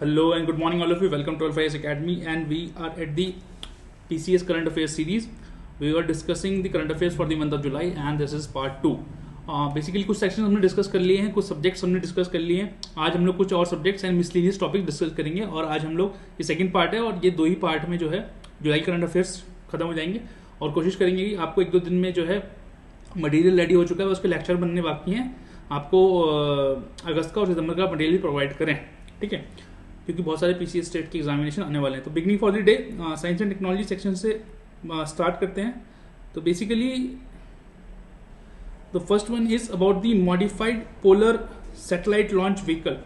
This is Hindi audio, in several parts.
Hello and good morning, all of you. Welcome to Alpha Academy, and we are at the TCS Current Affairs series. We were discussing the current affairs for the month of July, and this is part 2. Basically कुछ सेक्शन हमने डिस्कस कर लिए हैं, कुछ सब्जेक्ट्स हमने डिस्कस कर लिए हैं. आज हम लोग कुछ और subjects and miscellaneous topic discuss करेंगे. और आज हम लोग ये सेकंड पार्ट है, और ये दो ही पार्ट में जो है जुलाई करंट अफेयर्स खत्म हो जाएंगे. और कोशिश करेंगे कि आपको एक दो दिन में जो है मटेरियल रेडी हो चुका है, उसके लेक्चर बनने बाकी हैं. आपको अगस्त का और सितंबर का मटेरियल प्रोवाइड करें, ठीक है, क्योंकि बहुत सारे पीसीएस स्टेट के एग्जामिनेशन आने वाले हैं. तो beginning for the day science and technology section से स्टार्ट करते हैं. तो basically the first one is about the modified polar satellite launch vehicle.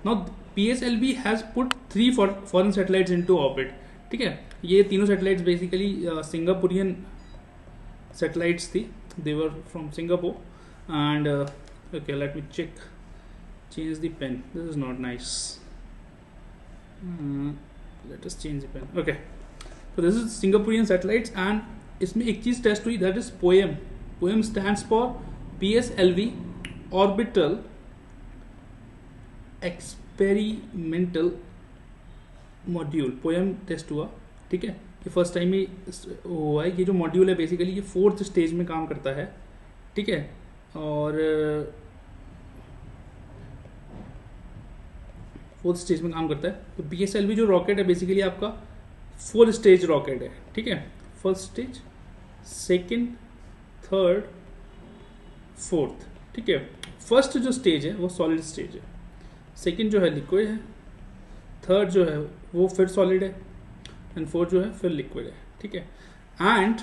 Now PSLV has put 3 foreign satellites into orbit. ठीक है, ये तीनों सैटेलाइट्स बेसिकली सिंगापुरियन सैटेलाइट्स थी. They were from Singapore. And okay, let me check, change the pen, this is not nice. Let us change the pen. Okay, so this is Singaporean satellites, and इसमें एक चीज टेस्ट हुई, that is POEM. POEM stands for PSLV Orbital Experimental Module. POEM test हुआ, ठीक है. ये फर्स्ट टाइम ही हुआ है. ये जो मॉड्यूल है बेसिकली ये 4th स्टेज में काम करता है, ठीक है. और 4th स्टेज में काम करता है. तो PSLV जो रॉकेट है बेसिकली आपका 4 स्टेज रॉकेट है, ठीक है. First stage, second, third, fourth, ठीक है. फर्स्ट जो स्टेज है वो सॉलिड स्टेज है, सेकंड जो है लिक्विड है, थर्ड जो है वो फिर सॉलिड है, एंड फोर्थ जो है फिर लिक्विड है, ठीक है. एंड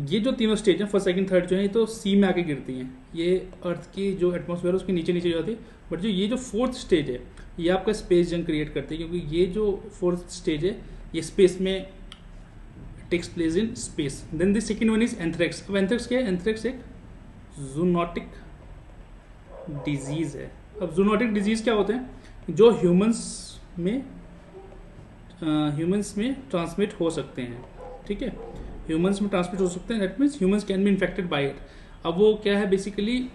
ये जो तीनों स्टेज हैं, फर्स्ट सेकंड थर्ड जो है, तो सी में आके गिरती हैं. ये अर्थ की जो एटमॉस्फेयर है उसके नीचे नीचे जाती है. बट जो ये जो 4th स्टेज है ये आपका स्पेस जंग क्रिएट करते हैं, क्योंकि ये जो 4th स्टेज है ये स्पेस में takes place in space. Then the second one is anthrax. अब एंथ्रेक्स क्या है? एंथ्रेक्स एक जूनोटिक डिजीज है. अब जूनोटिक डिजीज क्या होते हैं? जो ह्यूमंस में ट्रांसमिट हो सकते हैं, ठीक है. ह्यूमंस में ट्रांसमिट हो सकते हैं, that means humans can be infected by it. अब वो क्या है? बेसिकली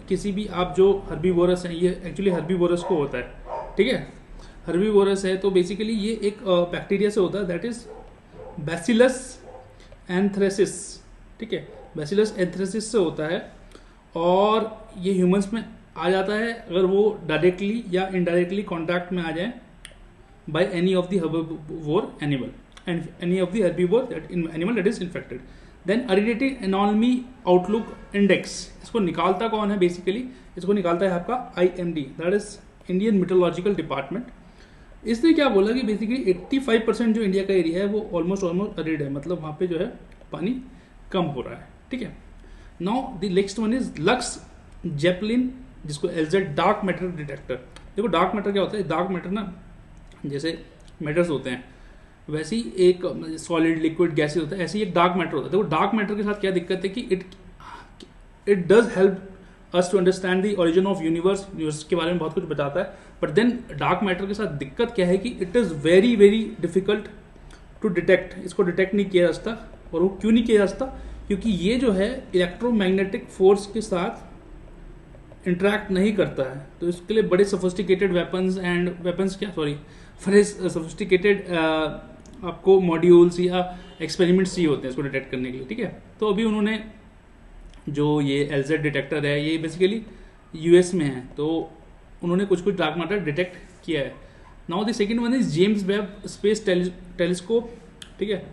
किसी भी आप जो हर्बीवोरस है, ये एक्चुअली हर्बीवोरस को होता है, ठीक है. हर्बीवोरस है तो बेसिकली ये एक बैक्टीरिया से होता है, दैट इज बैसिलस एंथ्रेसिस, ठीक है. बैसिलस एंथ्रेसिस से होता है, और ये ह्यूमंस में आ जाता है अगर वो डायरेक्टली या इनडायरेक्टली कॉन्टैक्ट में आ जाए by any of the herbivore animal and any of the herbivore animal that is infected. Then aridity anomaly outlook index, इसको निकालता कौन है? बेसिकली इसको निकालता है आपका IMD, that is Indian meteorological department. इसने क्या बोला कि बेसिकली 85% जो इंडिया का एरिया है वो ऑलमोस्ट अरिड है, मतलब वहाँ पे जो है पानी कम हो रहा है, ठीक है. Now the next one is lux Zeppelin, जिसको LZ डार्क मैटर डिटेक्टर. देखो डार्क मैटर क्या होता है? डार्क मैटर ना, जैसे मैटर्स होते हैं वैसे ही एक सॉलिड, लिक्विड, गैसेस होता है, ऐसे ही एक डार्क मैटर होता है. देखो डार्क मैटर के साथ क्या दिक्कत है कि it does help us to understand the origin of universe के बारे में बहुत कुछ बताता है. बट देन डार्क मैटर के साथ दिक्कत क्या है कि it is very very difficult to detect. इसको डिटेक्ट नहीं किया जा सकता. और वो क्यों नहीं किया जा सकता? क्योंकि ये जो है इलेक्ट्रोमैग्नेटिक फोर्स के साथ इंटरेक्ट नहीं करता है. तो इसके लिए बड़े सोफिस्टिकेटेड बड़े सोफिस्टिकेटेड आपको मॉड्यूल्स या एक्सपेरिमेंट्स चाहिए होते हैं इसको डिटेक्ट करने के लिए, ठीक है. तो अभी उन्होंने जो ये LZ डिटेक्टर है ये बेसिकली US में है, तो उन्होंने कुछ डार्क मैटर डिटेक्ट किया है. Now the second one is James Webb space telescope, ठीक है.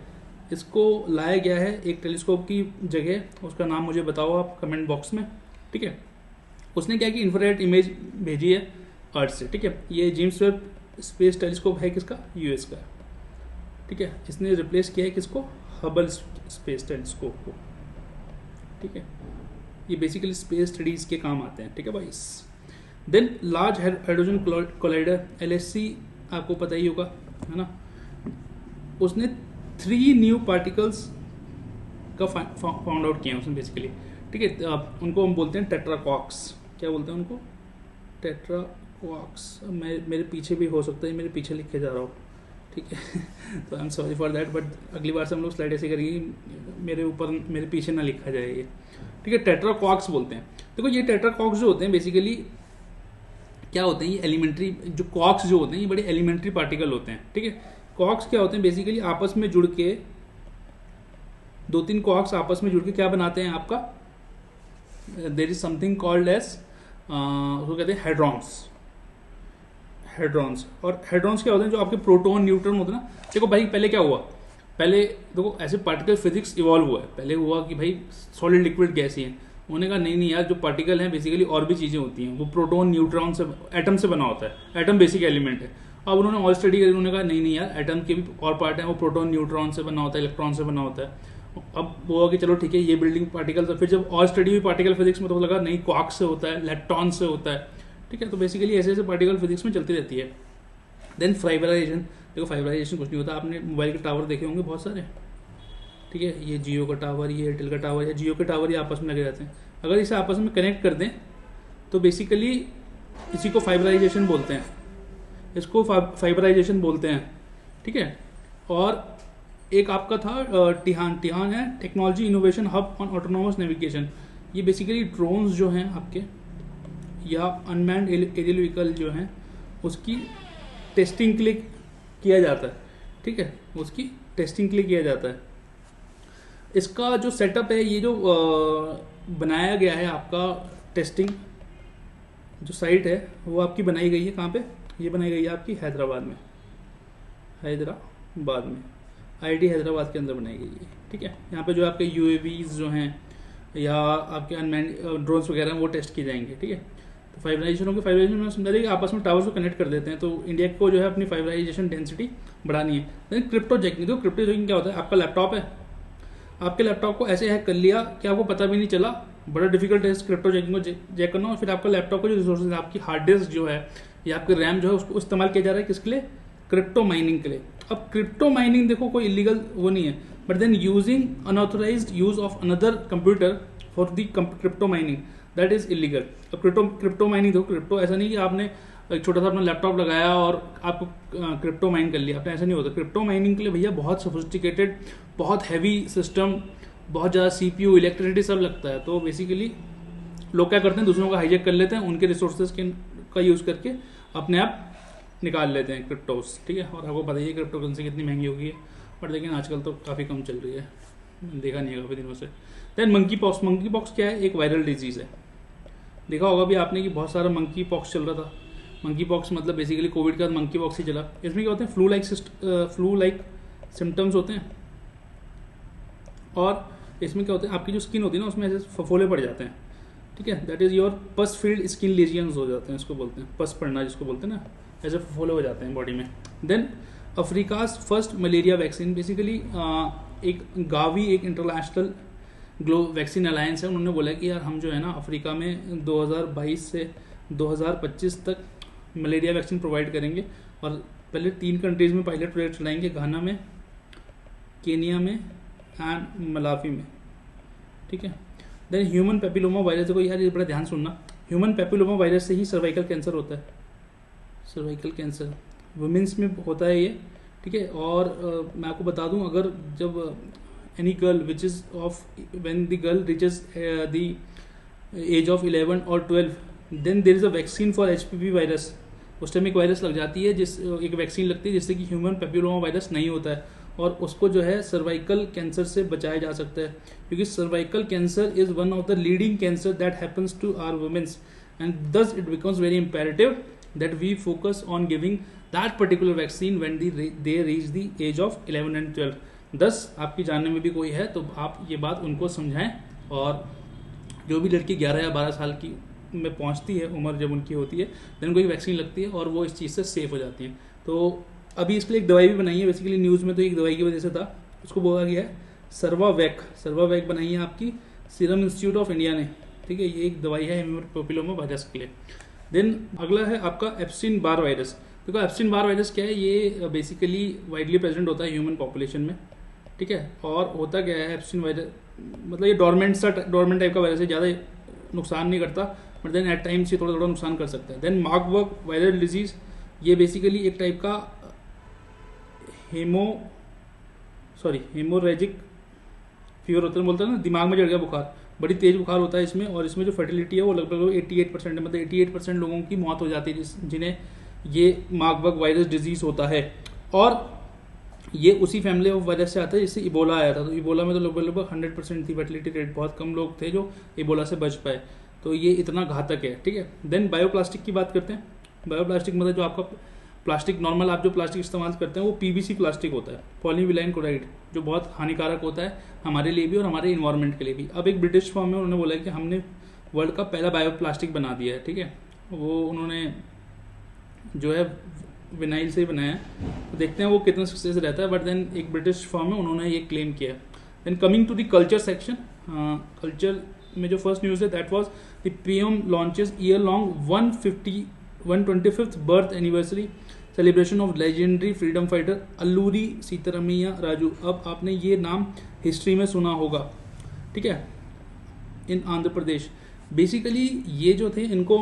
इसको लाया गया है एक टेलीस्कोप की जगह, उसका नाम मुझे बताओ आप कमेंट बॉक्स में, ठीक है. उसने क्या कि इंफ्रारेड इमेज भेजी है अर्थ से, ठीक है. ये जेम्स वेब स्पेस टेलीस्कोप है किसका? US का, ठीक है. इसने रिप्लेस किया है किसको? हबल स्पेस टेलीस्कोप को, ठीक है. ये बेसिकली स्पेस स्टडीज के काम आते हैं, ठीक है भाई. Then large hydrogen collider LHC, आपको पता ही होगा, है ना. उसने 3 न्यू पार्टिकल्स का फाउंड आउट किया उसने बेसिकली, ठीक है. उनको हम बोलते हैं टेट्राक्वार्क्स. क्या बोलते हैं उनको? टेट्राक्वार्क्स. मेरे पीछे भी हो सकता है, मेरे पीछे लिख के जा रहा हूँ, ठीक है. तो I am sorry for that, but अगली बार से हम लोग स्लाइड ऐसे करेंगे मेरे ऊपर, मेरे पीछे ना लिखा जाए ये, ठीक है. टेट्राक्वार्क्स बोलते हैं. देखो ये टेट्राक्वार्क्स जो होते हैं बेसिकली क्या होते हैं, ये एलिमेंट्री जो कॉक्स जो होते हैं ये बड़े एलिमेंट्री पार्टिकल होते हैं, ठीक है। कॉक्स क्या होते हैं, बेसिकली आपस में जुड़ के, 2-3 कॉक्स आपस में जुड़ के क्या बनाते हैं आपका, there is something called as, उसको कहते हैं हेड्रॉन्स। हेड्रॉन्स, और हेड्रॉन्स क्या होते हैं, जो आपके प्रोटॉन न्यूट्रॉन होते हैं ना। देखो भाई पहले क्या हुआ, पहले देखो ऐसे पार्टिकल फिजिक्स इवॉल्व हुआ है। पहले हुआ कि भाई सॉलिड लिक्विड गैस ही है, उन्होंने कहा नहीं यार, जो पार्टिकल हैं बेसिकली और भी चीज़ें होती हैं, वो प्रोटॉन न्यूट्रॉन से, एटम से बना होता है, एटम बेसिक एलिमेंट है। अब उन्होंने और स्टडी करी, उन्होंने कहा नहीं यार, एटम के भी और पार्ट हैं, वो प्रोटॉन न्यूट्रॉन से बना होता है, इलेक्ट्रॉन से बना होता है। अब वो हुआ कि चलो ठीक है, ये बिल्डिंग पार्टिकल्स है। फिर जब और स्टडी हुई पार्टिकल फिजिक्स में तो लगा नहीं, क्वार्क से होता है, इलेक्ट्रॉन से होता है, ठीक है। तो बेसिकली ऐसे ऐसे पार्टिकल फिजिक्स में चलती रहती है। देन फाइबराइजेशन, देखो फाइबराइजेशन कुछ नहीं होता, आपने मोबाइल के टावर देखे होंगे बहुत सारे, ठीक है। ये जियो का टावर, ये एयरटेल का टावर, या जियो के टावर ये आपस में लगे रहते हैं। अगर इसे आपस में कनेक्ट कर दें तो बेसिकली इसी को फाइबराइजेशन बोलते हैं, इसको फाइबराइजेशन बोलते हैं, ठीक है। और एक आपका था टिहान है, technology innovation hub on autonomous navigation. ये बेसिकली ड्रोन्स जो हैं आपके, या अनमैन्ड एरियल व्हीकल जो हैं, उसकी टेस्टिंग के लिए किया जाता है, ठीक है, उसकी टेस्टिंग के लिए किया जाता है। इसका जो सेटअप है, ये जो बनाया गया है आपका टेस्टिंग जो साइट है, वो आपकी बनाई गई है कहाँ पे, ये बनाई गई है आपकी हैदराबाद में, IIT हैदराबाद के अंदर बनाई गई है, ठीक है। यहाँ पे जो आपके UAVs जो हैं या आपके अनमैन्ड ड्रोन्स वगैरह वो टेस्ट किए जाएंगे, ठीक है। तो फाइबराइजेशन होगी, फाइबराइजेशन में समझा दें कि आपस में टावर्स को कनेक्ट कर देते हैं। तो इंडिया को जो है अपनी फाइबराइजेशन डेंसिटी बढ़ानी है। देन क्रिप्टो जैकिंग, तो क्रिप्टो जैकिंग क्या होता है, आपका लैपटॉप है, आपके लैपटॉप को ऐसे हैक कर लिया कि आपको पता भी नहीं चला, बड़ा डिफिकल्ट है क्रिप्टो जैकिंग को जैक करना। और फिर आपका लैपटॉप का जो रिसोर्सेज है, आपकी हार्ड डिस्क जो है या आपके रैम जो है, उसको इस्तेमाल किया जा रहा है किसके लिए, क्रिप्टो माइनिंग के लिए। अब क्रिप्टो माइनिंग देखो कोई इलीगल वो नहीं है, but then using unauthorised use of another computer for the crypto mining, that is illegal. अब क्रिप्टो माइनिंग देखो, क्रिप्टो ऐसा नहीं कि आपने एक छोटा सा अपना लैपटॉप लगाया और आपको क्रिप्टो माइन कर लिया, आपने ऐसा नहीं होता। क्रिप्टो माइनिंग के लिए भैया बहुत सोफिस्टिकेटेड, बहुत हैवी सिस्टम, बहुत ज़्यादा CPU, इलेक्ट्रिसिटी सब लगता है। तो बेसिकली लोग क्या करते हैं, दूसरों का हाईजैक कर लेते हैं, उनके रिसोर्सेज का यूज़ करके अपने आप निकाल लेते हैं क्रिप्टोस, ठीक है। और आपको पता ही है क्रिप्टो करेंसी कितनी महंगी हो गई है, बट लेकिन आजकल तो काफ़ी कम चल रही है, देखा नहीं है काफ़ी दिनों से। देन मंकी पॉक्स क्या है, एक वायरल डिजीज़ है। देखा होगा भी आपने कि बहुत सारा मंकी पॉक्स चल रहा था। मंकी पॉक्स मतलब बेसिकली कोविड के बाद मंकी पॉक्स ही चला। इसमें क्या होते हैं, फ्लू लाइक सिम्टम्स होते हैं, और इसमें क्या होता है, आपकी जो स्किन होती है ना, उसमें ऐसे फफोले पड़ जाते हैं, ठीक है। दैट इज योर पस फील्ड स्किन लीजियंस हो जाते हैं, इसको बोलते हैं पस पड़ना, जिसको बोलते हैं ना, ऐसे फफोले हो जाते हैं बॉडी में। Then Africa's first malaria vaccine, basically एक गावी, एक इंटरनेशनल वैक्सीन अलायंस है, उन्होंने बोला कि यार हम जो है ना अफ्रीका में 2022 से 2025 तक मलेरिया वैक्सीन प्रोवाइड करेंगे। और पहले 3 कंट्रीज में पायलट प्रोजेक्ट चलाएंगे, घाना में, केनिया में एंड मलावी में, ठीक है। देन ह्यूमन पेपिलोमा वायरस, देखो यार ये बड़ा ध्यान सुनना, ह्यूमन पेपिलोमा वायरस से ही सर्वाइकल कैंसर होता है। सर्वाइकल कैंसर वुमेन्स में होता है ये, ठीक है। और मैं आपको बता दूं, अगर जब any girl which is of when the girl reaches the age of 11 और 12, then there is a vaccine for HPV virus. उस टाइम एक वायरस लग जाती है, एक वैक्सीन लगती है जिससे कि ह्यूमन पेपिलोमा वायरस नहीं होता है, और उसको जो है सर्वाइकल कैंसर से बचाया जा सकता है। क्योंकि cervical cancer is one of the leading cancer that happens to our womens, and thus it becomes very imperative that we focus on giving that particular vaccine when they reach the age of 11 and 12। 10 आपकी जानने में भी कोई है तो आप ये बात उनको समझाएं, और जो भी लड़की 11 या 12 साल की में पहुंचती है उम्र जब उनकी होती है, देन कोई वैक्सीन लगती है और वो इस चीज़ से सेफ हो जाती हैं। तो अभी इसके लिए एक दवाई भी बनाई है, बेसिकली न्यूज़ में तो एक दवाई की वजह से था, उसको बोला गया है सर्वावैक बनाई है आपकी सीरम इंस्टीट्यूट ऑफ इंडिया ने, ठीक है। ये एक दवाई है ह्यूमन पेपिलोमा वायरस के लिए। देन अगला है आपका एप्स्टीन बार वायरस। देखो एप्स्टीन बार वायरस क्या है, ये बेसिकली वाइडली प्रेजेंट होता है ह्यूमन पॉपुलेशन में, ठीक है। और होता क्या है एप्स्टीन वायरस, मतलब ये डोरमेंट टाइप का वायरस है, ज़्यादा नुकसान नहीं करता, बट देन एट टाइम्स ये थोड़ा नुकसान कर सकता है। देन मार्बर्ग वायरल डिजीज़, ये बेसिकली एक टाइप का हेमोरेजिक फीवर होता है, बोलते हैं ना दिमाग में चढ़ गया बुखार, बड़ी तेज बुखार होता है इसमें, और इसमें जो फर्टिलिटी है वो लगभग 88% है, मतलब 88% लोगों की मौत हो जाती है जिन्हें ये मार्बर्ग वायरस डिजीज होता है। और ये उसी फैमिली ऑफ वायरस से आता है जिससे इबोला आया था। तो इबोला में तो लगभग 100% थी फर्टिलिटी रेट, बहुत कम लोग थे जो इबोला से बच पाए। तो ये इतना घातक है, ठीक है। देन बायोप्लास्टिक की बात करते हैं। बायोप्लास्टिक मतलब जो आपका प्लास्टिक, नॉर्मल आप जो प्लास्टिक इस्तेमाल करते हैं वो पीवीसी प्लास्टिक होता है, पॉलीविलाइन क्लोराइड, जो बहुत हानिकारक होता है हमारे लिए भी और हमारे इन्वायरमेंट के लिए भी। अब एक ब्रिटिश फॉर्म में उन्होंने बोला है कि हमने वर्ल्ड का पहला बायोप्लास्टिक बना दिया है, ठीक है। वो उन्होंने जो है विनाइल से ही बनाया है, तो देखते हैं वो कितना सक्सेस रहता है। बट देन एक ब्रिटिश फॉर्म में उन्होंने ये क्लेम किया। Then coming to the culture section, culture में जो फर्स्ट न्यूज़ है that was the PM launches year long 125th birth anniversary celebration of legendary freedom fighter Alluri Sitaramaiah Raju. अब आपने ये नाम हिस्ट्री में सुना होगा, ठीक है, इन आंध्र प्रदेश। बेसिकली ये जो थे इनको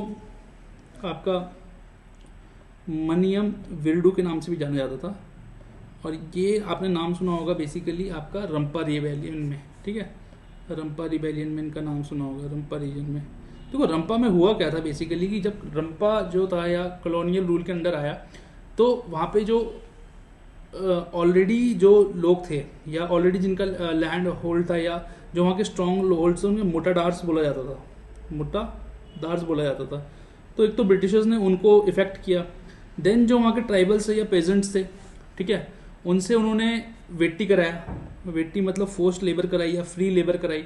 आपका मनियम विरडू के नाम से भी जाना जाता था, और ये आपने नाम सुना होगा बेसिकली आपका रंपा रिबेलियन में, ठीक है। रंपा रिबेलियन में इनका नाम सुना होगा, रंपा रीजन में। देखो रंपा में हुआ क्या था बेसिकली कि जब रंपा जो था या कॉलोनियल रूल के अंडर आया, तो वहाँ पे जो ऑलरेडी जो लोग थे या ऑलरेडी जिनका लैंड होल्ड था या जो वहाँ के स्ट्रॉन्ग होल्ड्स उनमें मोटाडार्स बोला जाता था, मोटादार्स बोला जाता था। तो एक तो ब्रिटिशर्स ने उनको इफेक्ट किया। देन जो वहाँ के ट्राइबल्स थे या पेजेंट्स थे, ठीक है, उनसे उन्होंने वेट्टी कराया। वेट्टी मतलब फोर्स्ड लेबर कराई या फ्री लेबर कराई।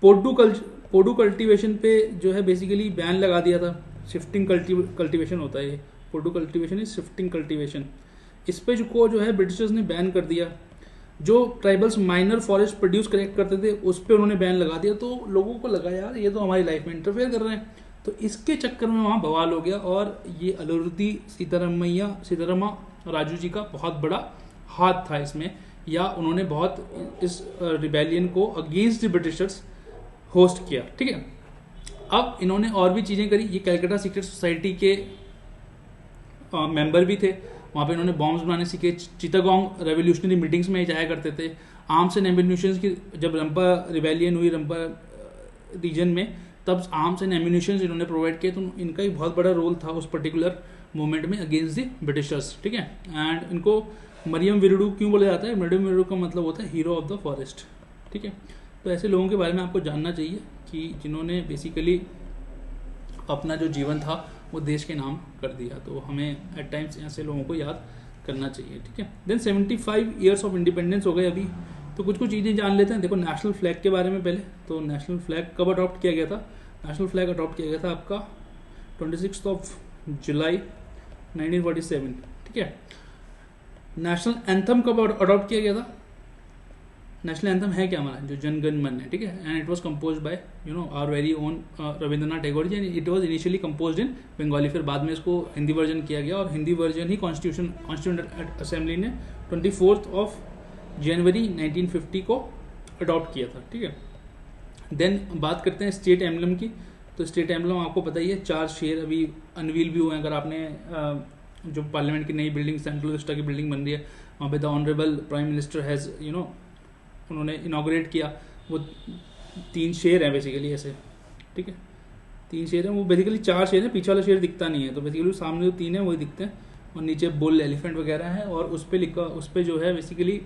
पोडू कल्टीवेशन पे जो है बेसिकली बैन लगा दिया था। शिफ्टिंग कल्टीवेशन होता है ये, Podu cultivation is shifting cultivation. इस पे जो है ब्रिटिशर्स ने बैन कर दिया। जो tribals minor forest produce correct करते थे उस पर उन्होंने बैन लगा दिया। तो लोगों को लगा यार ये तो हमारी लाइफ में इंटरफेयर कर रहे हैं, तो इसके चक्कर में वहाँ बवाल हो गया। और ये अल्लूरी सीतारमैया राजू जी का बहुत बड़ा हाथ था इसमें, या उन्होंने बहुत इस रिबेलियन को अगेंस्ट द ब्रिटिशर्स होस्ट किया, ठीक है। अब इन्होंने और भी चीज़ें करी। ये कैलकाटा सीक्रेट सोसाइटी के मेंबर भी थे। वहाँ पे इन्होंने बॉम्ब्स बनाने सीखे। चिटागोंग रेवोल्यूशनरी मीटिंग्स में जाया करते थे। आर्म्स एंड एम्यूनिशंस की जब रंपा रिबेलियन हुई रंपा रीजन में, तब आर्म्स एंड एम्यूनिशंस इन्होंने प्रोवाइड किए। तो इनका एक बहुत बड़ा रोल था उस पर्टिकुलर मूवमेंट में अगेंस्ट द ब्रिटिशर्स, ठीक है। एंड इनको मरियम विरडू क्यों बोला जाता है? मरियम विरडू का मतलब होता है हीरो ऑफ द फॉरेस्ट, ठीक है। तो ऐसे लोगों के बारे में आपको जानना चाहिए कि जिन्होंने बेसिकली अपना जो जीवन था वो देश के नाम कर दिया। तो हमें एट टाइम्स ऐसे लोगों को याद करना चाहिए, ठीक है। देन 75 ईयर्स ऑफ इंडिपेंडेंस हो गए अभी, तो कुछ चीज़ें जान लेते हैं। देखो नेशनल फ्लैग के बारे में पहले, तो नेशनल फ्लैग कब अडॉप्ट किया गया था? नेशनल फ्लैग अडॉप्ट किया गया था आपका 26 जुलाई 1947, ठीक है। नेशनल एंथम कब अडॉप्ट किया गया था? नेशनल एंथम है क्या हमारा, जो जन गण मन है, ठीक है। And it was composed by our very own Rabindranath Tagore ji, and it was initially composed in Bengali. फिर बाद में इसको हिंदी वर्जन किया गया, और हिंदी वर्जन ही कॉन्स्टिट्यूंट असेंबली ने 24 जनवरी 1950 को अडॉप्ट किया था, ठीक है। देन बात करते हैं स्टेट एम्बलम की। तो स्टेट एम्बलम आपको पता ही है, 4 शेर अभी अनवील भी हुए हैं। अगर आपने जो पार्लियामेंट की नई बिल्डिंग, सेंट्रल विस्टा की बिल्डिंग बन रही है, वहाँ पे the honourable prime minister has उन्होंने इनॉग्रेट किया। वो 3 शेर हैं बेसिकली ऐसे, ठीक है। 3 शेर हैं, वो बेसिकली 4 शेर हैं, पीछे वाला शेर दिखता नहीं है। तो बेसिकली सामने जो 3 हैं वही दिखते हैं, और नीचे बुल, एलिफेंट वगैरह है। और उस पर जो है बेसिकली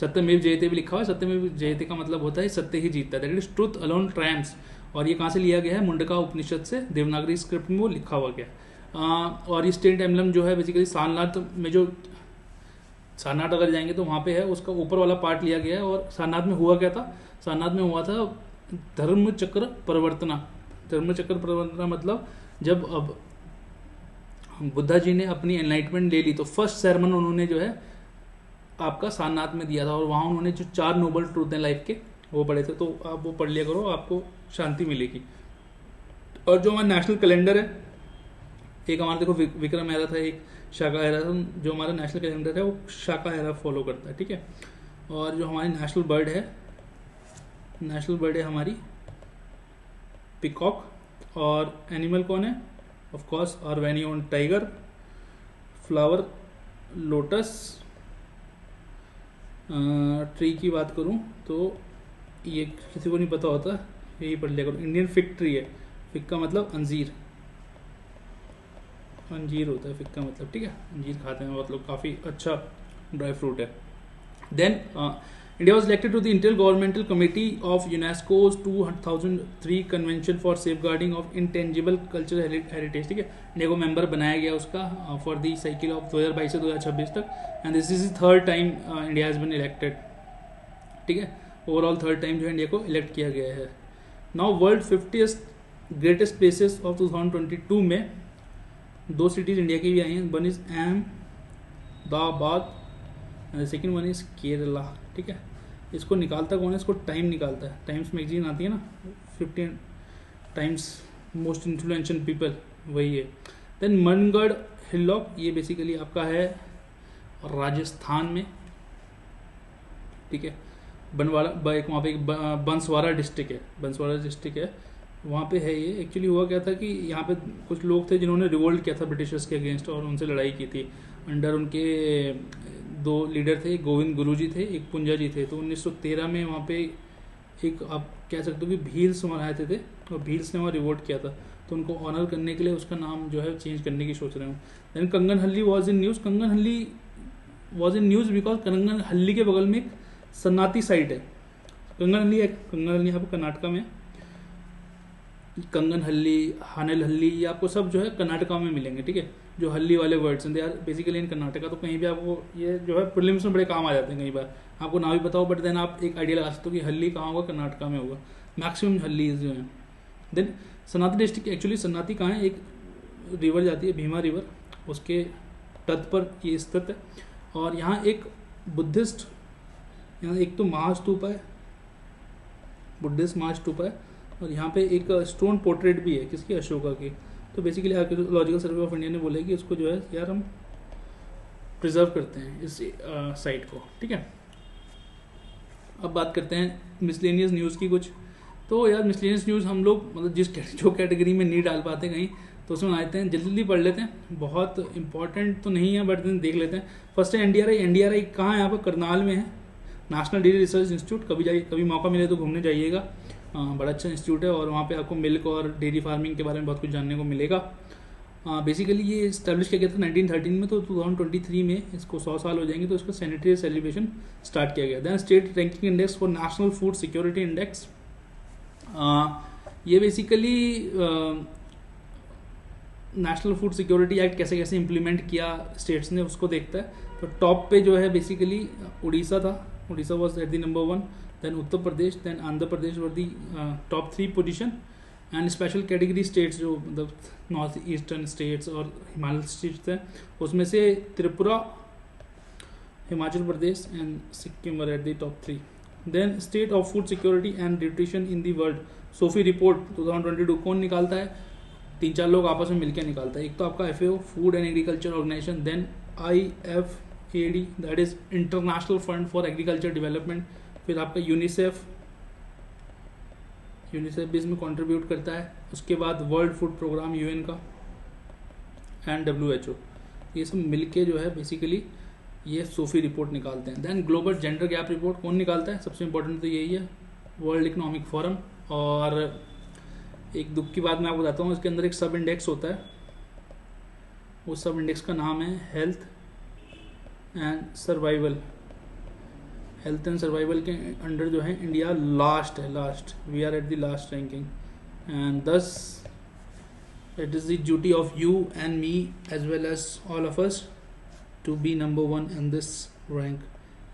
सत्यमेव जयते भी लिखा हुआ है। सत्यमेव जयते का मतलब होता है सत्य ही जीतता है, that is truth alone triumphs. और ये कहाँ से लिया गया है? मुंडका उपनिषद से, देवनागरी स्क्रिप्ट में वो लिखा हुआ गया। और ये स्टेट एम्बलम जो है बेसिकली सारनाथ में, जो सारनाथ अगर जाएंगे तो वहाँ पे है, उसका ऊपर वाला पार्ट लिया गया है। और सारनाथ में हुआ क्या था? सारनाथ में हुआ था धर्म चक्र परिवर्तना। धर्म चक्र परिवर्तना मतलब जब अब बुद्धा जी ने अपनी एनलाइटमेंट ले ली, तो फर्स्ट सेरेमन उन्होंने जो है आपका सारनाथ में दिया था। और वहाँ उन्होंने जो 4 नोबल ट्रूथ हैं लाइफ के वो पढ़े थे। तो आप वो पढ़ लिया करो, आपको शांति मिलेगी। और जो हमारा नेशनल कैलेंडर है, एक हमारा देखो विक्रम एरा था, एक शाका एरा था। जो हमारा नेशनल कैलेंडर है वो शाका एरा फॉलो करता है, ठीक है। और जो हमारी नेशनल बर्ड है हमारी पिकॉक। और एनिमल कौन है? Of course our very own tiger. Flower lotus. Tree की बात करूं तो ये किसी को नहीं पता होता, यही पढ़ लिया करो। इंडियन फिग ट्री है, फिग का मतलब अंजीर, अंजीर होता है फिग का मतलब, ठीक है, अंजीर खाते हैं बहुत लोग, काफ़ी अच्छा ड्राई फ्रूट है। Then India was elected to the Intergovernmental Committee of UNESCO's 2003 Convention for Safeguarding of Intangible Cultural Heritage, ठीक है, इंडिया को मेंबर बनाया गया उसका फॉर दी साइकिल ऑफ 2022 से 2026 तक, and this is third time India has been elected, ठीक है, ओवरऑल थर्ड टाइम जो है इंडिया को इलेक्ट किया गया है। Now world 50 greatest places of 2022 में 2 सिटीज़ इंडिया की भी आई हैं, one is Ahmedabad and second one is Kerala, ठीक है। इसको निकालता कौन है, इसको टाइम निकालता है, टाइम्स मैगजीन आती है ना, 15 टाइम्स मोस्ट इन्फ्लुएंशियल पीपल, वही है। देन मनगढ़ हिलॉक, ये बेसिकली आपका है राजस्थान में, ठीक है, बनवाड़ा वहाँ पे एक बंसवाड़ा डिस्ट्रिक्ट है, बंसवाड़ा डिस्ट्रिक्ट है, वहाँ पे है ये। एक्चुअली हुआ क्या था कि यहाँ पे कुछ लोग थे जिन्होंने रिवोल्ट किया था ब्रिटिशर्स के अगेंस्ट और उनसे लड़ाई की थी। अंडर उनके 2 लीडर थे, गोविंद गुरुजी थे, एक पुंजा जी थे। तो 1913 में वहाँ पे एक आप कह सकते हो कि भील्स वहाँ आए थे और भील्स ने वहाँ रिवोल्ट किया था, तो उनको ऑनर करने के लिए उसका नाम जो है चेंज करने की सोच रहे हूँ। Then Kanganahalli was in news, Kanganahalli was in news because Kanganahalli के बगल में एक सन्नाटी साइट है, कंगनहल्ली है, कंगनहल्ली यहाँ पर कर्नाटका में, कंगनहल्ली, हानेलहल्ली, ये आपको सब जो है कर्नाटका में मिलेंगे, ठीक है, जो हल्ली वाले वर्ड्स हैं दे आर बेसिकली इन कर्नाटका। तो कहीं भी आपको ये जो है प्रीलिम्स में बड़े काम आ जाते हैं, कई बार आपको ना भी पता हो, बट देन आप एक आइडिया लगा सकते हो कि हल्ली कहाँ होगा, कर्नाटका में होगा, मैक्सिमम हल्ली जो है। देन सन्नाटी डिस्ट्रिक्ट, एक्चुअली सन्नाटी कहाँ है, एक रिवर जाती है भीमा रिवर, उसके तट पर ये स्थित है। और यहाँ एक बुद्धिस्ट, यहाँ एक तो महास्तूप है, बुद्धिस्ट महास्तूप है, और यहाँ पे एक स्टोन पोर्ट्रेट भी है, किसकी, अशोका की। तो basically archaeological survey of India ने बोला कि इसको जो है यार हम प्रिजर्व करते हैं इस साइट को, ठीक है। अब बात करते हैं मिसलेनियस न्यूज़ की कुछ। तो यार मिसलेनियस न्यूज़ हम लोग मतलब जो कैटेगरी में नहीं डाल पाते कहीं, तो उसमें आते हैं, जल्दी पढ़ लेते हैं, बहुत इंपॉर्टेंट तो नहीं है बट देख लेते हैं। फर्स्ट है एनडीआरआई। एनडीआरआई कहाँ है, यहाँ पर करनाल में है, नेशनल डेयरी रिसर्च इंस्टीट्यूट। कभी मौका मिले तो घूमने जाइएगा, बड़ा अच्छा इंस्टीट्यूट है, और वहाँ पे आपको मिल्क और डेयरी फार्मिंग के बारे में बहुत कुछ जानने को मिलेगा। बेसिकली ये इस्टेब्लिश किया गया था 1913 में, तो 2023 में इसको 100 साल हो जाएंगे, तो इसका सेनेटरी सेलिब्रेशन स्टार्ट किया गया। Then state ranking index for national food security index, ये basically national food security act कैसे कैसे इम्प्लीमेंट किया स्टेट्स ने उसको देखता है। तो टॉप पे जो है बेसिकली उड़ीसा था, Orissa was at the number 1, then Uttar Pradesh, then Andhra Pradesh were the top 3 position. And special category states जो मतलब नॉर्थ ईस्टर्न स्टेट्स और हिमालय स्टेट्स हैं, उसमें से Tripura, Himachal Pradesh and Sikkim were at the top 3। Then state of food security and nutrition in the world, SOFI report 2022 कौन निकालता है, 3-4 लोग आपस में मिलकर निकालता है। एक तो आपका FAO, food and agriculture organization, then IFAD that is international fund for agriculture development, फिर आपका यूनिसेफ भी इसमें कंट्रीब्यूट करता है, उसके बाद वर्ल्ड फूड प्रोग्राम UN का, एंड WHO, ये सब मिलके जो है बेसिकली ये सोफी रिपोर्ट निकालते हैं। Then global gender gap report कौन निकालता है, सबसे इंपॉर्टेंट तो यही है, वर्ल्ड इकोनॉमिक फोरम। और एक दुख की बात मैं आपको बताता हूँ, इसके अंदर एक सब इंडेक्स होता है, उस सब इंडेक्स का नाम है health and survival. Health and survival के अंडर जो है इंडिया लास्ट है, we are at the last ranking, and thus it is the duty of you and me as well as all of us to be number 1 in this rank,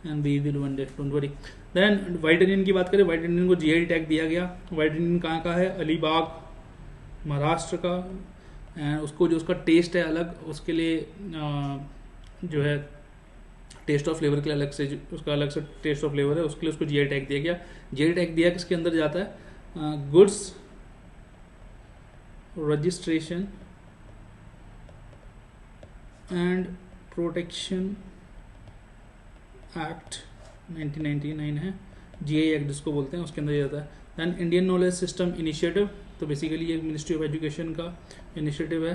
and we will one day, don't worry. Then white Indian की बात करें, व्हाइट इंडियन को GI टैग दिया गया। व्हाइट इंडियन कहाँ का है, अलीबाग महाराष्ट्र का, एंड उसको जो उसका टेस्ट है अलग, उसके लिए जो है टेस्ट ऑफ फ्लेवर के लिए अलग से उसका अलग से टेस्ट ऑफ फ्लेवर है, उसके लिए उसको GI टैग दिया गया। GI टैग दिया किसके अंदर जाता है, goods registration and protection act 1999 है, GI एक्ट जिसको बोलते हैं, उसके अंदर जाता है। Then Indian knowledge system initiative, तो बेसिकली ये मिनिस्ट्री ऑफ एजुकेशन का इनिशिएटिव है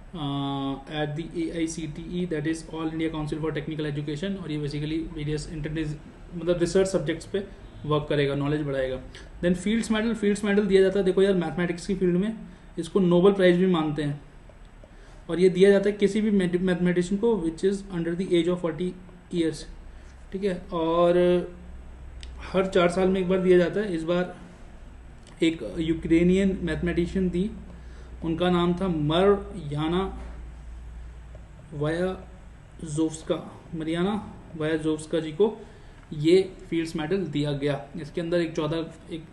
at the AICTE that is all India council for technical education, और ये बेसिकली वेरियस मतलब रिसर्च सब्जेक्ट्स पे वर्क करेगा, नॉलेज बढ़ाएगा। देन फील्ड्स मेडल दिया जाता है, देखो यार मैथमेटिक्स की फील्ड में इसको नोबेल प्राइज भी मानते हैं, और ये दिया जाता है किसी भी मैथमेटिशियन को which is under the age of 40 years, ठीक है। और हर 4 साल में एक बार दिया जाता है। इस बार एक यूक्रेनियन मैथमेटिशियन थी, उनका नाम था मरियाना वायाजोव्स्का जी को ये फील्ड्स मेडल दिया गया। इसके अंदर एक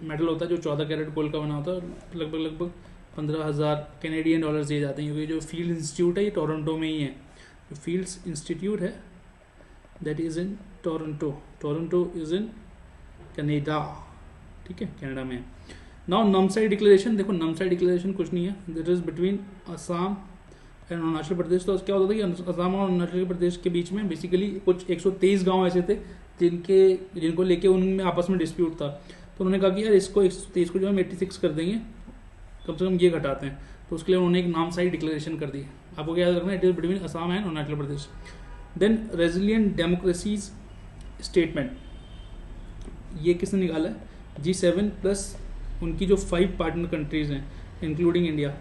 मेडल होता है जो 14 कैरेट गोल्ड का बना होता है, लगभग 15,000 कैनेडियन डॉलर्स दिए जाते हैं, क्योंकि जो फील्ड इंस्टीट्यूट है ये टोरंटो में ही है। जो फील्ड्स इंस्टीट्यूट है that is in Toronto is in Canada, ठीक है, कनाडा में। नाउ नमसाई डिक्लेरेशन, देखो नमसाई डिक्लेरेशन कुछ नहीं है, that is between Assam and Arunachal Pradesh. तो क्या होता था कि असम और अरुणाचल प्रदेश के बीच में बेसिकली कुछ 123 गांव ऐसे थे जिनको लेके उनमें आपस में डिस्प्यूट था। तो उन्होंने कहा कि यार इसको 123 को जो हम 86 कर देंगे, कम से कम ये घटाते हैं। तो उसके लिए उन्होंने एक नामसाई डिक्लेरेशन कर दी। आपको क्या याद रखना है, it is between Assam and Arunachal Pradesh. Then resilient democracies statement, ये किसने निकाला है, G7 प्लस उनकी जो 5 पार्टनर कंट्रीज हैं इंक्लूडिंग इंडिया,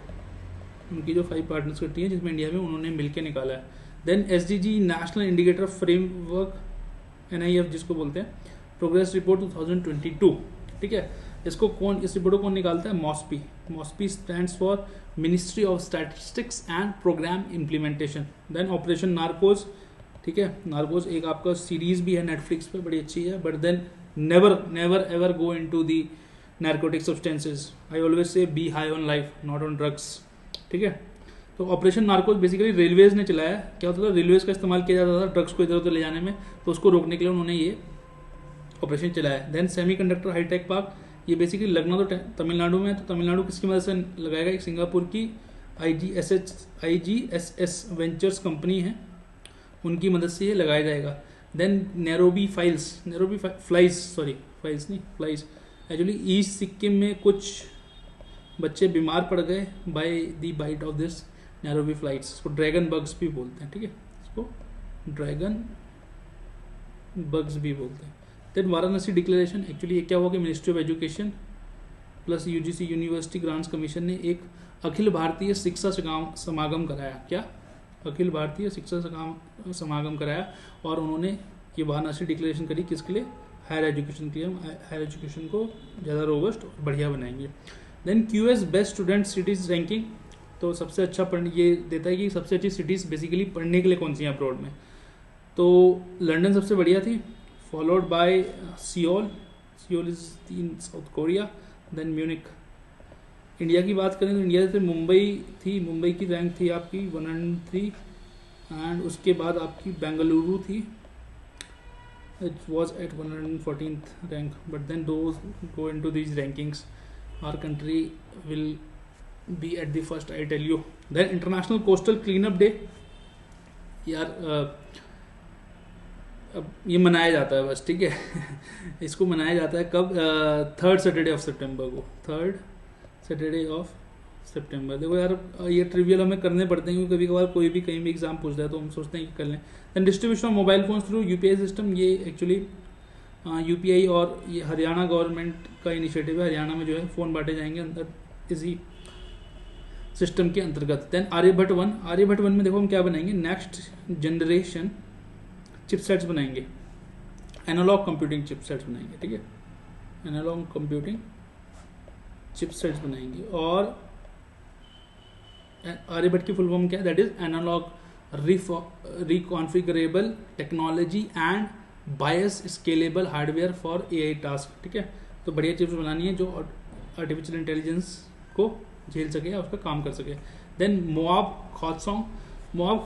उनकी जो 5 पार्टनर्स कंट्री हैं जिसमें इंडिया में, उन्होंने मिलकर निकाला है। Then SDG national indicator framework, NIF जिसको बोलते हैं, प्रोग्रेस रिपोर्ट 2022, ठीक है। इस रिपोर्ट को कौन निकालता है, MOSPI stands for ministry of statistics and programme implementation. Then operation Narcos, ठीक है, नार्कोज एक आपका सीरीज भी है नेटफ्लिक्स पे, बड़ी अच्छी है, but then never ever go into the narcotic substances. I always say be high on life not on drugs, ठीक है। तो ऑपरेशन नार्कोज बेसिकली रेलवेज ने चलाया। क्या होता था, रेलवेज का इस्तेमाल किया जाता था ड्रग्स को इधर उधर ले जाने में, तो उसको रोकने के लिए उन्होंने ये ऑपरेशन चलाया। देन सेमीकंडक्टर हाईटेक पार्क, ये बेसिकली लगना तो तमिलनाडु में है, तो तमिलनाडु किसकी मदद से लगाएगा, एक सिंगापुर की IGSS वेंचर्स कंपनी है, उनकी मदद से ये लगाया जाएगा। Then Nairobi flies, actually east Sikkim में कुछ बच्चे बीमार पड़ गए by the bite of this Nairobi flights, इसको ड्रैगन बग्स भी बोलते हैं, ठीक है, इसको ड्रैगन बग्स भी बोलते हैं। देन वाराणसी डिक्लेरेशन, एक्चुअली ये क्या हुआ कि ministry of education plus UGC university grants commission ने एक अखिल भारतीय शिक्षा समागम कराया। क्या, अखिल भारतीय शिक्षा समागम कराया, और उन्होंने ये वाराणसी डिक्लेरेशन करी किसके लिए, हायर एजुकेशन के लिए। हम हायर एजुकेशन को ज़्यादा रोबस्ट और बढ़िया बनाएंगे। Then QS best student cities ranking, तो सबसे अच्छा ये देता है कि सबसे अच्छी सिटीज़ बेसिकली पढ़ने के लिए कौन सी हैं अब्रॉड में। तो लंदन सबसे बढ़िया थी, followed by Seoul is in South Korea, then Munich. India की बात करें तो इंडिया से मुंबई की रैंक थी आपकी 103, एंड उसके बाद आपकी बेंगलुरु थी, it was at 114th rank, but then those go into these rankings, our country will be at the first, I tell you. Then International Coastal Cleanup Day, यार अब ये मनाया जाता है बस, ठीक है। इसको मनाया जाता है कब, 3rd सैटरडे ऑफ सितंबर को, 3rd सैटरडे ऑफ सितंबर। देखो यार ये ट्रिवियल हमें करने पड़ते हैं, क्योंकि कभी कभार कोई भी कहीं भी एग्जाम पूछता है तो हम सोचते हैं कि कर लें। Then distribution of mobile phone through UPI system, ये एक्चुअली UPI और ये हरियाणा गवर्नमेंट का इनिशिएटिव है। हरियाणा में जो है फ़ोन बांटे जाएंगे अंदर इसी सिस्टम के अंतर्गत। देन आर्यभट्ट 1 में देखो हम क्या बनाएंगे, नेक्स्ट जनरेशन चिपसेट्स बनाएंगे, एनालॉग कंप्यूटिंग चिपसेट्स बनाएंगे, ठीक है, एनालॉग कंप्यूटिंग चिपसेट्स बनाएंगे। और आर्यभट्ट की फुल फॉर्म क्या है, that is analogue reconfigurable technology and bias scalable hardware for AI task, ठीक है। तो बढ़िया चिप्स बनानी है जो आर्टिफिशियल इंटेलिजेंस को झेल सके या उसका काम कर सके। देन मोआब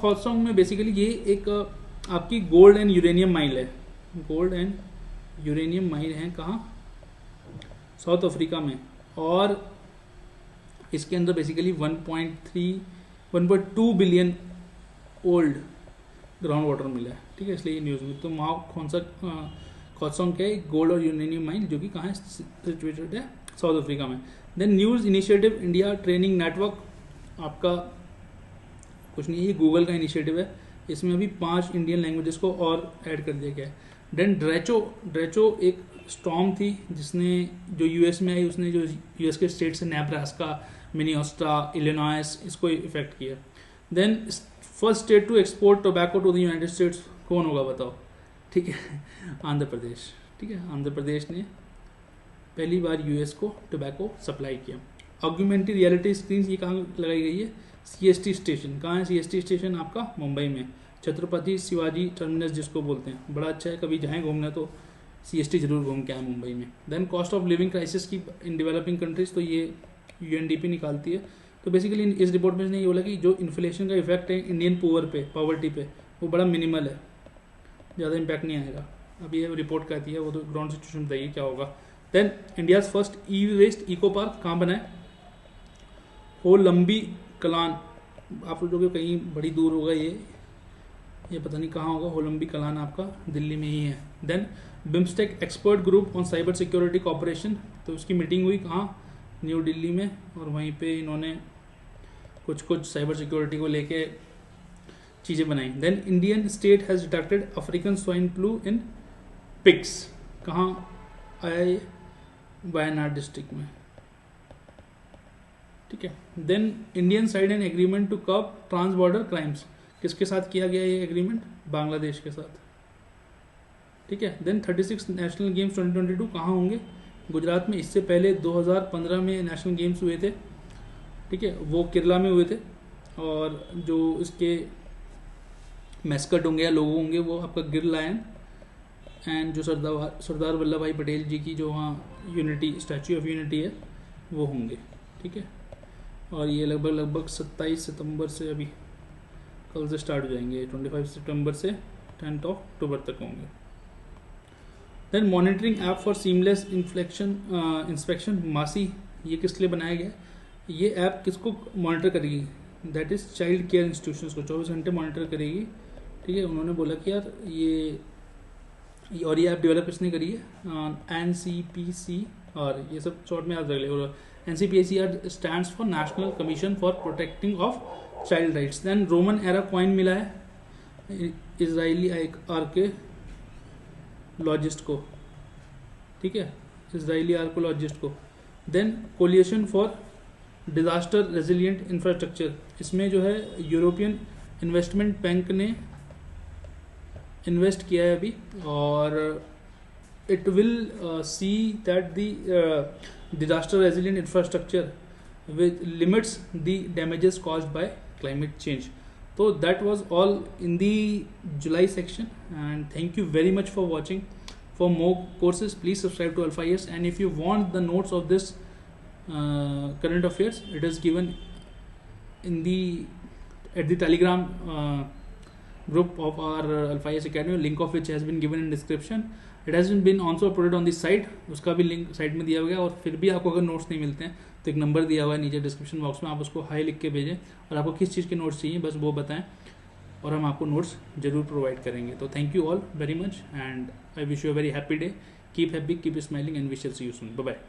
खोत्सोंग में बेसिकली ये एक आपकी गोल्ड एंड यूरेनियम माइन है, कहाँ, साउथ अफ्रीका में, और इसके अंदर basically 1.2 billion old ground water मिला है, ठीक है, इसलिए ये न्यूज़ में। तो खोत्सोंग के गोल्ड और यूरेनियम माइन जो कि कहाँ है, सिचुएटेड है साउथ अफ्रीका में। Then news initiative India training network, आपका कुछ नहीं है, ये गूगल का इनिशिएटिव है, इसमें अभी 5 इंडियन लैंग्वेजेस को और ऐड कर दिया गया है। देन ड्रेचो एक स्टॉर्म थी जिसने जो यूएस में आई, उसने जो यूएस के स्टेट से नेब्रास्का, मिनीसोटा, इलिनॉयस इसको इफेक्ट किया। Then first state to export tobacco to the United States कौन होगा बताओ? ठीक है, आंध्र प्रदेश। ठीक है, आंध्र प्रदेश ने पहली बार यूएस को टोबैको सप्लाई किया। ऑग्यूमेंटेड रियलिटी स्क्रीन ये कहाँ लगाई गई है? CST station. कहाँ है सीएसटी स्टेशन? आपका मुंबई में, छत्रपति शिवाजी टर्मिनस जिसको बोलते हैं। बड़ा अच्छा है, कभी जाएँ घूमने तो सीएसटी जरूर घूम के आए मुंबई में। Then cost of living crisis की इन डेवलपिंग कंट्रीज, तो ये यूएनडीपी निकालती है। तो बेसिकली इस रिपोर्ट में इसने ये बोला कि जो इन्फ्लेशन का इफेक्ट है इंडियन पुअर पे, पॉवर्टी पे, वो बड़ा मिनिमल है, ज़्यादा इम्पैक्ट नहीं आएगा। अब ये रिपोर्ट कहती है, वो तो ग्राउंड सिचुएशन बताइए क्या होगा। देन इंडियाज फर्स्ट ई वेस्ट इको पार्क कहाँ बना है? हो लंबी कलान। आप सोचोगे कहीं बड़ी दूर होगा ये पता नहीं कहाँ होगा। होलंबी कलान आपका दिल्ली में ही है। Then BIMSTEC expert group on cyber security cooperation, तो उसकी मीटिंग हुई कहाँ? न्यू दिल्ली में, और वहीं पे इन्होंने कुछ साइबर सिक्योरिटी को लेके चीज़ें बनाई। Then Indian state has detected African swine flu in pigs. कहाँ आया ये? वायनाड डिस्ट्रिक्ट में। ठीक है। Then Indian side an agreement to curb trans border crimes. किसके साथ किया गया ये एग्रीमेंट? बांग्लादेश के साथ। ठीक है। देन 36 नेशनल गेम्स 2022 कहाँ होंगे? गुजरात में। इससे पहले 2015 में नेशनल गेम्स हुए थे। ठीक है, वो केरला में हुए थे, और जो इसके मैस्कट होंगे या लोगो होंगे वो आपका गिर लायन एंड जो सरदार वल्लभ भाई पटेल जी की जो वहाँ यूनिटी, स्टैचू ऑफ यूनिटी है, वो होंगे। ठीक है, और ये लगभग 27 सितंबर से, अभी कल से स्टार्ट हो जाएंगे, 25 सितंबर से 10 अक्टूबर तक होंगे। Then monitoring app for seamless inspection MASI, ये किस लिए बनाया गया? ये ऐप किसको मॉनिटर करेगी? That is child care institutions को 24 घंटे मॉनिटर करेगी। ठीक है, उन्होंने बोला कि यार ये ऐप डेवलप किसने करी है? NCPC, और ये सब शॉर्ट में याद रख ले। और NCPCR stands for national commission for protecting of child rights. Then Roman era coin मिला है इजरायली आर्कियोलॉजिस्ट को। ठीक है, इजरायली आर्कियोलॉजिस्ट को। Then coalition for disaster resilient infrastructure, इसमें जो है यूरोपियन इन्वेस्टमेंट बैंक ने इन्वेस्ट किया है अभी, और it will see that the disaster resilient infrastructure with limits the damages caused by climate change. So that was all in the July section, and thank you very much for watching. For more courses, please subscribe to Alpha Yes, and if you want the notes of this current affairs, it is given in at the Telegram group of our Alpha Yes Academy, link of which has been given in description. It has been also uploaded on the site, उसका भी लिंक साइट में दिया हुआ है। और फिर भी आपको अगर नोट्स नहीं मिलते हैं तो एक नंबर दिया हुआ है नीचे डिस्क्रिप्शन बॉक्स में, आप उसको हाई लिख के भेजें, और आपको किस चीज़ के नोट्स चाहिए बस वो बताएं, और हम आपको नोट्स जरूर प्रोवाइड करेंगे। तो thank you all very much, and I wish you a very happy day. Keep happy, keep smiling, and wish see you soon. Bye bye.